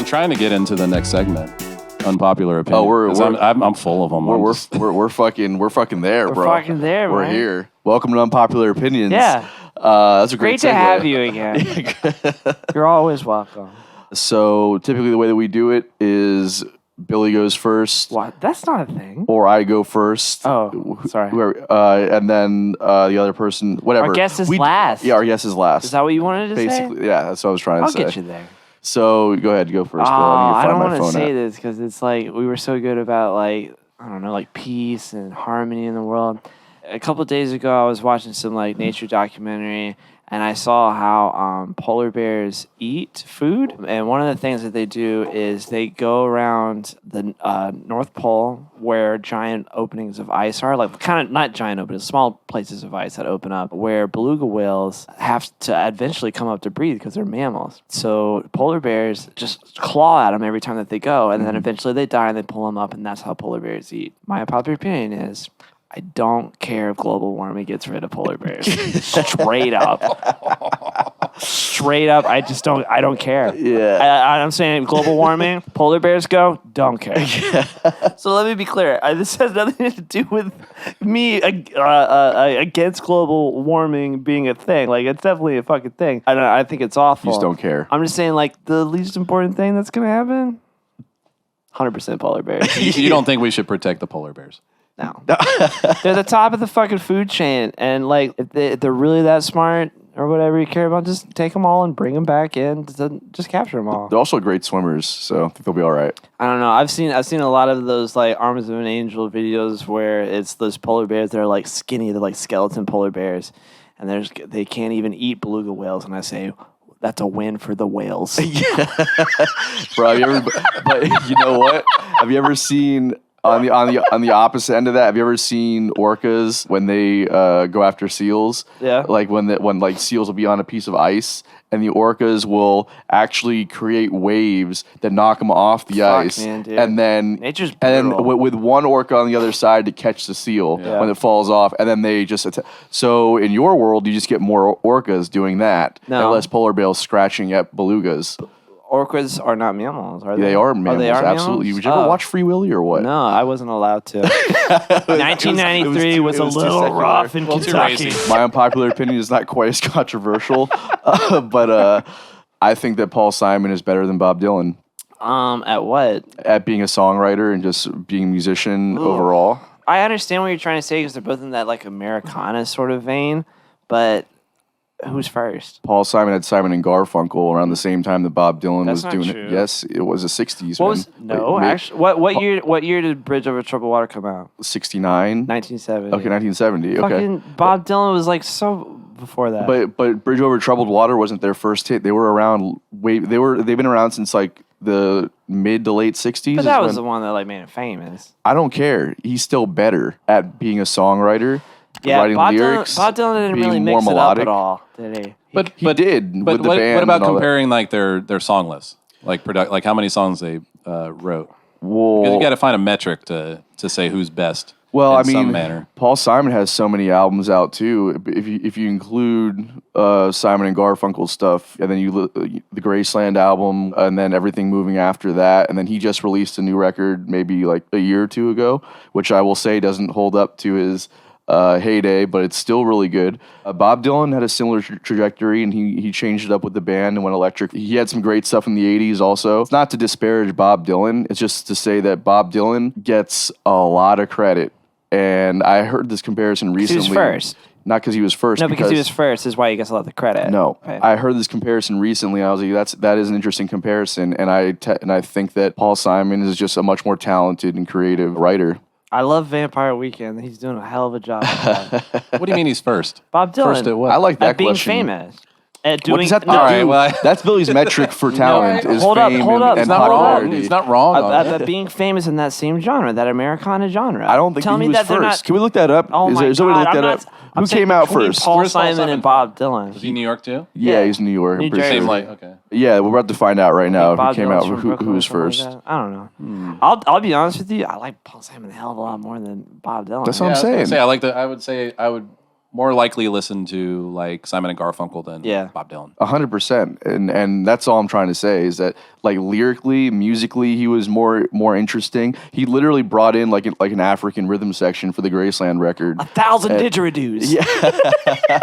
I'm trying to get into the next segment. Unpopular opinions. I'm full of them. We're fucking there, bro. We're fucking there, We're man. here. Welcome to Unpopular Opinions. Yeah. That's a great to segue. have you again. You're always welcome. So typically the way that we do it is Billy goes first. What? That's not a thing. Or I go first. Oh, sorry. And then the other person, whatever. Our guest is last. Yeah, our guest is last. Is that what you wanted to say? Basically, yeah, that's what I was trying to say. I'll get you there. So go ahead, go first. Bill. I don't want to say this because it's like we were so good about like, I don't know, like peace and harmony in the world. A couple of days ago, I was watching some like nature documentary, and I saw how polar bears eat food. And one of the things that they do is they go around the North Pole where giant openings of ice are, like kind of not giant openings, small places of ice that open up, where beluga whales have to eventually come up to breathe because they're mammals. So polar bears just claw at them every time that they go, and then eventually they die and they pull them up, and that's how polar bears eat. My popular opinion is, I don't care if global warming gets rid of polar bears. Straight up. I don't care. Yeah. I'm saying global warming, polar bears go, don't care. So let me be clear. This has nothing to do with me against global warming being a thing. Like, it's definitely a fucking thing. I think it's awful. You just don't care. I'm just saying, like, the least important thing that's going to happen, 100% polar bears. You don't think we should protect the polar bears? No. They're the top of the fucking food chain. And, like, if they're really that smart or whatever you care about, just take them all and bring them back in. Just capture them all. They're also great swimmers, so I think they'll be all right. I don't know. I've seen a lot of those, like, Arms of an Angel videos where it's those polar bears that are, like, skinny. They're, like, skeleton polar bears. And they can't even eat beluga whales. And I say, that's a win for the whales. Bro, but you know what? Have you ever seen... On the opposite end of that, have you ever seen orcas when they go after seals? Yeah. Like when like seals will be on a piece of ice, and the orcas will actually create waves that knock them off the ice, man, dude. and then Nature's brutal. and then with one orca on the other side to catch the seal when it falls off, and then they just so in your world you just get more orcas doing that, and less polar bears scratching at belugas. Orcas are not mammals, are they? They are mammals, they are absolutely. Mammals? Did you ever watch Free Willy or what? No, I wasn't allowed to. 1993 was a little rough in Kentucky. My unpopular opinion is not quite as controversial, but I think that Paul Simon is better than Bob Dylan. At what? At being a songwriter and just being a musician overall. I understand what you're trying to say because they're both in that like Americana sort of vein, but who's first? Paul Simon had Simon and Garfunkel around the same time that Bob Dylan was doing true. it. Yes, it was the 60s. Actually, what year did Bridge Over Troubled Water come out? 69? 1970. Okay, 1970. Okay. Fucking Bob Dylan was like so before that. But Bridge Over Troubled Water wasn't their first hit. They were around they've been around since like the mid to late 60s. But that was the one that like made it famous. I don't care. He's still better at being a songwriter. Yeah, writing lyrics, Bob Dylan didn't really mix it up at all, did he? But he did with the band. What about comparing like their song lists, like like how many songs they wrote? Well, because you got to find a metric to say who's best. Well, in some manner. Paul Simon has so many albums out too. If you include Simon and Garfunkel stuff, and then the Graceland album, and then everything moving after that, and then he just released a new record maybe like a year or two ago, which I will say doesn't hold up to his heyday, but it's still really good. Bob Dylan had a similar trajectory, and he changed it up with the band and went electric. He had some great stuff in the 80s also. It's not to disparage Bob Dylan. It's just to say that Bob Dylan gets a lot of credit. And I heard this comparison recently. He was first. Not because he was first. No, because he was first is why he gets a lot of the credit. No. Okay. I heard this comparison recently, and I was like, that is an interesting comparison. And I think that Paul Simon is just a much more talented and creative writer. I love Vampire Weekend. He's doing a hell of a job with that. What do you mean he's first? Bob Dylan. First at what? I like that at being question. famous. At doing, What does that do? Well, That's Billy's metric for talent is Hold up, fame hold up. and It's not wrong. popularity. It's not wrong. at being famous in that same genre, that Americana genre. I don't think Tell he me was that they're first. not. Can we look that up? Oh Is my there a way to God, look I'm that not- up? I'm Who saying came out between first? Paul Where's Paul Simon Simon and Bob Dylan. Is he New York too? Yeah, he's in New York. New I'm pretty Jersey. Same sure. like okay. Yeah, we're about to find out right now Bob who came Dylan's out, from who Brooklyn was or something first. like that. I don't know. I'll be honest with you. I like Paul Simon a hell of a lot more than Bob Dylan. That's what I'm I was gonna saying. say, I would more likely listen to like Simon and Garfunkel than Bob Dylan. 100%, and that's all I'm trying to say is that like lyrically, musically, he was more interesting. He literally brought in like an African rhythm section for the Graceland record. 1,000 didgeridoos. Yeah,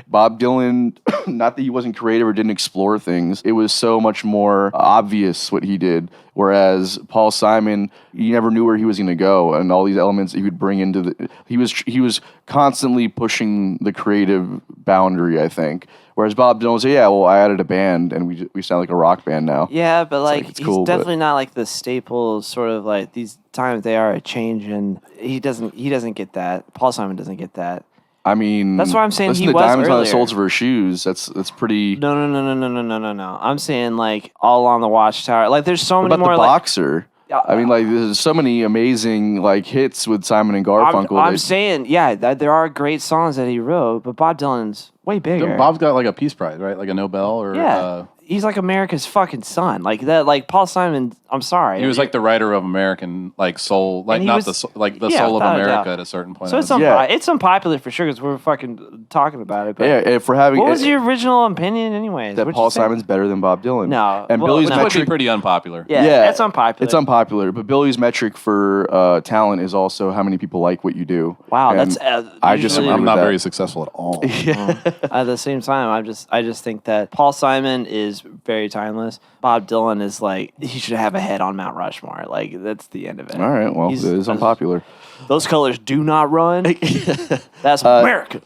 Bob Dylan. Not that he wasn't creative or didn't explore things. It was so much more obvious what he did. Whereas Paul Simon, you never knew where he was going to go, and all these elements that he would bring into the. He was constantly pushing the creative boundary, I think. Whereas Bob Dylan was, yeah, well, I added a band, and we sound like a rock band now. Yeah, but like it's he's cool, definitely not like the staple sort of like these times they are a change, and he doesn't get that. Paul Simon doesn't get that. I mean, that's why I'm saying listen he to was Diamonds on the earlier. Soles of Her Shoes. That's pretty. No. I'm saying like All on the Watchtower. Like there's so many About more the like. Boxer. I mean, like there's so many amazing like hits with Simon and Garfunkel. I'm saying, yeah, there are great songs that he wrote, but Bob Dylan's way bigger. Bob's got like a Peace Prize, right? Like a Nobel or he's like America's fucking son. Like that. Like Paul Simon. I'm sorry. he was like the writer of American like soul, like And he not was- the soul of without a America doubt. at a certain point. So it's it's unpopular for sure because we're fucking talking about it. But Yeah, if we're having what was your original opinion, anyways? that What'd Paul you say? Simon's better than Bob Dylan. No. and Well, Billy's no. which would be metric. pretty unpopular. Yeah, it's unpopular. It's unpopular, but Billy's metric for talent is also how many people like what you do. Wow, And that's I just usually- agree I'm with not that. very successful at all. At the same time, I just think that Paul Simon is very timeless. Bob Dylan is like he should have a head on Mount Rushmore. Like that's the end of it. All right, well, He's- it is unpopular. Those colors do not run. That's America.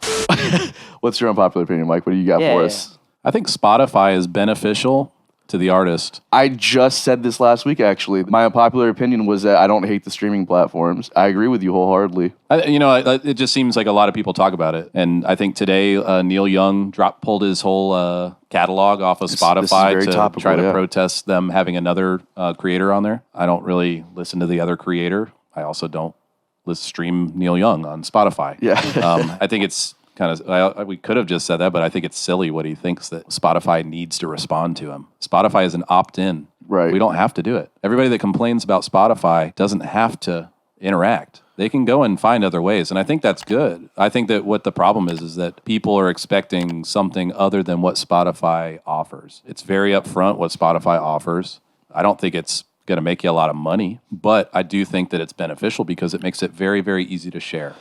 What's your unpopular opinion, Mike? What do you got for us? I think Spotify is beneficial to the artist. I just said this last week, actually. My unpopular opinion was that I don't hate the streaming platforms. I agree with you wholeheartedly. It just seems like a lot of people talk about it, and I think today Neil Young pulled his whole catalog off of this is Spotify very to topical, try to yeah. protest them having another creator on there. I don't really listen to the other creator. I also don't stream Neil Young on Spotify. Yeah. I think it's kind of, we could have just said that, but I think it's silly what he thinks that Spotify needs to respond to him. Spotify is an opt-in. Right. We don't have to do it. Everybody that complains about Spotify doesn't have to interact. They can go and find other ways, and I think that's good. I think that what the problem is that people are expecting something other than what Spotify offers. It's very upfront what Spotify offers. I don't think it's going to make you a lot of money, but I do think that it's beneficial because it makes it very, very easy to share.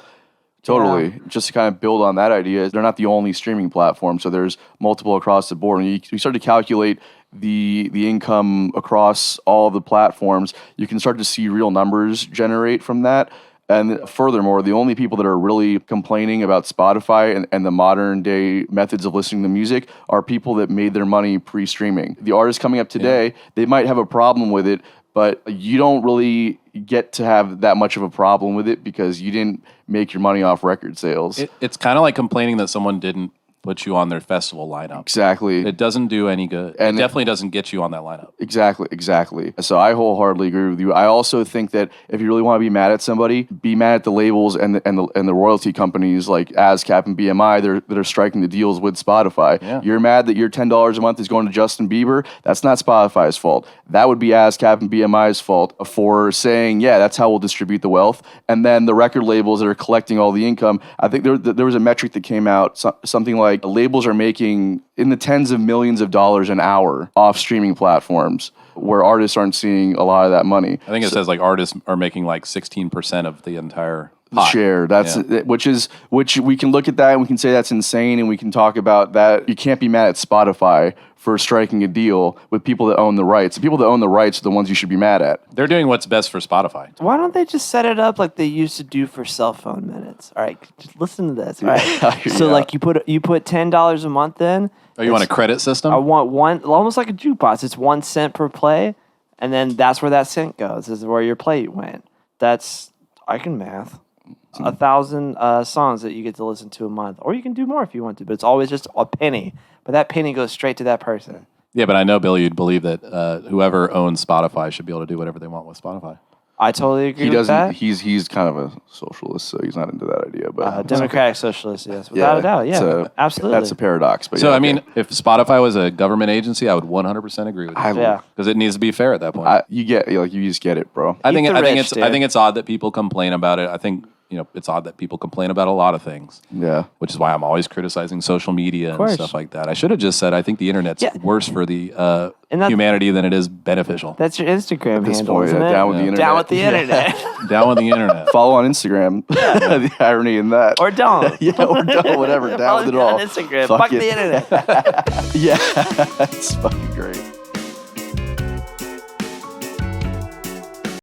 Totally. Yeah. Just to kind of build on that idea, they're not the only streaming platform, so there's multiple across the board. When you start to calculate the income across all the platforms, you can start to see real numbers generate from that. And furthermore, the only people that are really complaining about Spotify and the modern day methods of listening to music are people that made their money pre-streaming. The artists coming up today, they might have a problem with it, but you don't really get to have that much of a problem with it because you didn't make your money off record sales. It's kind of like complaining that someone didn't put you on their festival lineup. Exactly. It doesn't do any good. And it definitely doesn't get you on that lineup. Exactly. So I wholeheartedly agree with you. I also think that if you really want to be mad at somebody, be mad at the labels and the royalty companies like ASCAP and BMI that are striking the deals with Spotify. Yeah. You're mad that your $10 a month is going to Justin Bieber. That's not Spotify's fault. That would be ASCAP and BMI's fault for saying, yeah, that's how we'll distribute the wealth. And then the record labels that are collecting all the income. I think there was a metric that came out, something like labels are making in the tens of millions of dollars an hour off streaming platforms where artists aren't seeing a lot of that money. I think it says like artists are making like 16% of the entire pot. Share. That's which we can look at that and we can say that's insane, and we can talk about that. You can't be mad at Spotify for striking a deal with people that own the rights. The people that own the rights are the ones you should be mad at. They're doing what's best for Spotify. Why don't they just set it up like they used to do for cell phone minutes? All right, just listen to this. All right. So Yeah. like you put $10 a month in. Oh, you want a credit system? I want one, almost like a jukebox. It's 1 cent per play, and then that's where that cent goes. This is where your play went. I can math. 1,000 songs that you get to listen to a month, or you can do more if you want to. But it's always just a penny. But that penny goes straight to that person. Yeah, but I know, Billy, you'd believe that whoever owns Spotify should be able to do whatever they want with Spotify. I totally agree He with doesn't. that. He's kind of a socialist, so he's not into that idea. But Democratic socialist, yes, without a doubt. Yeah, absolutely. That's a paradox. But So, yeah, I mean, if Spotify was a government agency, I would 100% agree with you. Yeah. Because it needs to be fair at that point. you just get it, bro. I think the I think rich, it's I dude. think it's odd that people complain about it. I think it's odd that people complain about a lot of things. Yeah. Which is why I'm always criticizing social media and course. stuff like that. I should have just said I think the internet's worse for the And that's- humanity than it is beneficial. That's your Instagram This handle, point, isn't it? down with the internet. Down with the internet. Down with the internet. Follow on Instagram. The irony in that. Or don't. Yeah, or don't, whatever. Down with it Follow all. me on Instagram. Fuck Fuck it. the internet. Yeah, it's fucking great.